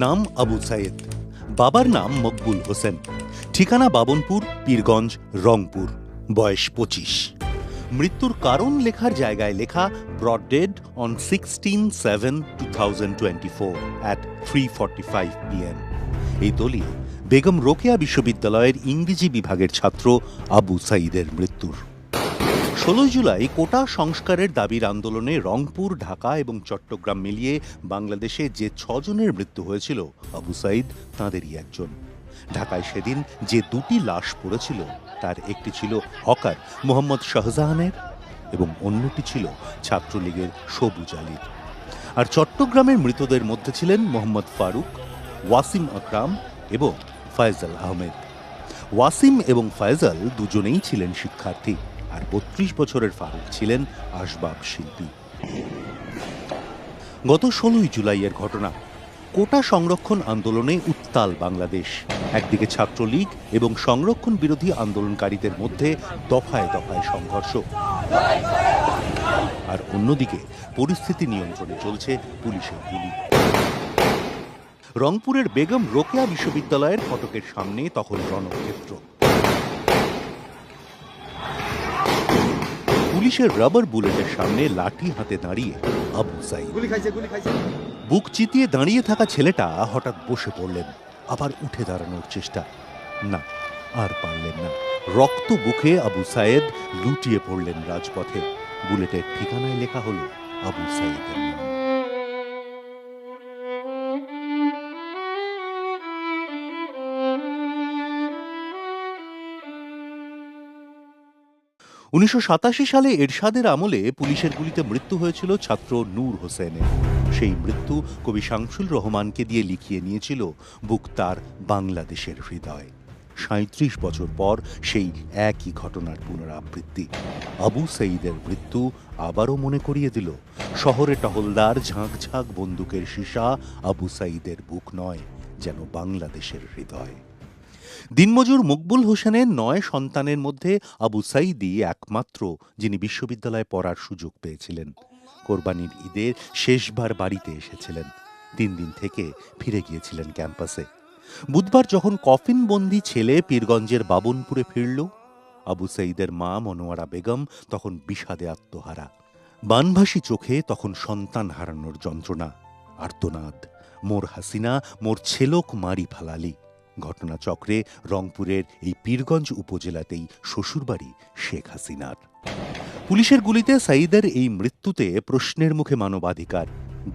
নাম আবু সাইদ, বাবার নাম মকবুল হোসেন, ঠিকানা বাবনপুর, পীরগঞ্জ, রংপুর, বয়স 25। মৃত্যুর কারণ লেখার জায়গায় লেখা broad dead on 16/7/2024 at 3:45 PM। এই দলিল বেগম রোকেয়া বিশ্ববিদ্যালয়ের ইংরেজি বিভাগের ছাত্র আবু সাইদের মৃত্যুর। 16 জুলাই কোটা সংস্কারের দাবির আন্দোলনে রংপুর, ঢাকা এবং চট্টগ্রাম মিলিয়ে বাংলাদেশে যে 6 জনের মৃত্যু হয়েছিল, আবু সাইদ তাঁদেরই একজন। ঢাকায় সেদিন যে 2টি লাশ পড়েছিল তার একটি ছিল হকার মোহাম্মদ শাহজাহানের এবং অন্যটি ছিল ছাত্রলীগের সবুজ আলীর। আর চট্টগ্রামের মৃতদের মধ্যে ছিলেন মোহাম্মদ ফারুক, ওয়াসিম আকরাম এবং ফয়জাল আহমেদ। ওয়াসিম এবং ফয়জাল দুজনেই ছিলেন শিক্ষার্থী, আর 32 বছরের ফারুক ছিলেন আসবাব শিল্পী। গত 16 জুলাইয়ের ঘটনা। কোটা সংরক্ষণ আন্দোলনে উত্তাল বাংলাদেশ। একদিকে ছাত্রলীগ এবং সংরক্ষণ বিরোধী আন্দোলনকারীদের মধ্যে দফায় দফায় সংঘর্ষ, আর অন্যদিকে পরিস্থিতি নিয়ন্ত্রণে চলছে পুলিশের গুলি। রংপুরের বেগম রোকেয়া বিশ্ববিদ্যালয়ের ফটকের সামনে তখন রণক্ষেত্র। পুলিশের রাবার বুলেটের সামনে লাঠি হাতে দাঁড়িয়ে আবু সাইদ। বুক চিতিয়ে দাঁড়িয়ে থাকা ছেলেটা হঠাৎ বসে পড়লেন, আবার উঠে দাঁড়ানোর চেষ্টা। না, আর পারলেন না। রক্ত বুকে আবু সাইদ লুটিয়ে পড়লেন রাজপথে। বুলেটের ঠিকানায় লেখা হলো আবু সাইদের নাম। সালে এরশাদের আমলে পুলিশের গুলিতে মৃত্যু হয়েছিল ছাত্র নূর হোসেনের। সেই মৃত্যু কবি শামসুল রহমানকে দিয়ে লিখিয়ে নিয়েছিল বুক তার বাংলাদেশের হৃদয়। 37 বছর পর সেই একই ঘটনার পুনরাবৃত্তি। আবু সাইদের মৃত্যু আবারও মনে করিয়ে দিল, শহরে টহলদার ঝাঁক ঝাঁক বন্দুকের সীসা আবু সাইদের বুক নয়, যেন বাংলাদেশের হৃদয়। দিনমজুর মকবুল হোসেনের 9 সন্তানের মধ্যে আবু সাইদি একমাত্র যিনি বিশ্ববিদ্যালয়ে পড়ার সুযোগ পেয়েছিলেন। কোরবানির ঈদের শেষবার বাড়িতে এসেছিলেন। 3 দিন থেকে ফিরে গিয়েছিলেন ক্যাম্পাসে। বুধবার যখন কফিনবন্দি ছেলে পীরগঞ্জের বাবনপুরে ফিরল, আবু সাইদের মা মনোয়ারা বেগম তখন বিষাদে আত্মহারা। বানভাসী চোখে তখন সন্তান হারানোর যন্ত্রণা, আর্তনাদ। মোর হাসিনা, মোর ছেলক মারি ফালালি। ঘটনাচক্রে রংপুরের এই পীরগঞ্জ উপজেলাতেই শ্বশুরবাড়ি শেখ হাসিনার। পুলিশের গুলিতে সাইদের এই মৃত্যুতে প্রশ্নের মুখে মানবাধিকার।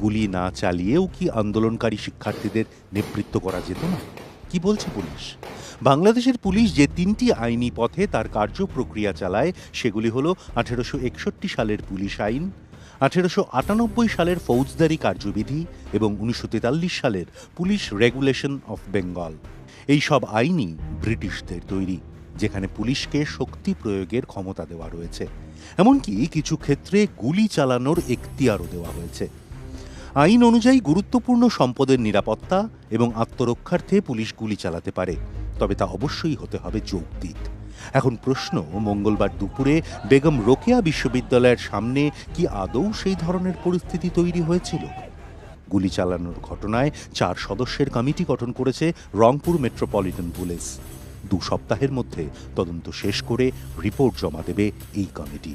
গুলি না চালিয়েও কি আন্দোলনকারী শিক্ষার্থীদের নেতৃত্ব করা যেত না? কি বলছে পুলিশ? বাংলাদেশের পুলিশ যে 3টি আইনি পথে তার কার্য প্রক্রিয়া চালায় সেগুলি হল 1861 সালের পুলিশ আইন, 1898 সালের ফৌজদারি কার্যবিধি এবং 1943 সালের পুলিশ রেগুলেশন অফ বেঙ্গল। এই সব আইনই ব্রিটিশদের তৈরি, যেখানে পুলিশকে শক্তি প্রয়োগের ক্ষমতা দেওয়া রয়েছে। এমনকি কিছু ক্ষেত্রে গুলি চালানোর এখতিয়ারও দেওয়া হয়েছে। আইন অনুযায়ী গুরুত্বপূর্ণ সম্পদের নিরাপত্তা এবং আত্মরক্ষার্থে পুলিশ গুলি চালাতে পারে, তবে তা অবশ্যই হতে হবে যৌক্তিক। এখন প্রশ্ন, মঙ্গলবার দুপুরে বেগম রোকেয়া বিশ্ববিদ্যালয়ের সামনে কি আদৌ সেই ধরনের পরিস্থিতি তৈরি হয়েছিল? গুলি চালানোর ঘটনায় 4 সদস্যের কমিটি গঠন করেছে রংপুর মেট্রোপলিটন পুলিশ। 2 সপ্তাহের মধ্যে তদন্ত শেষ করে রিপোর্ট জমা দেবে এই কমিটি।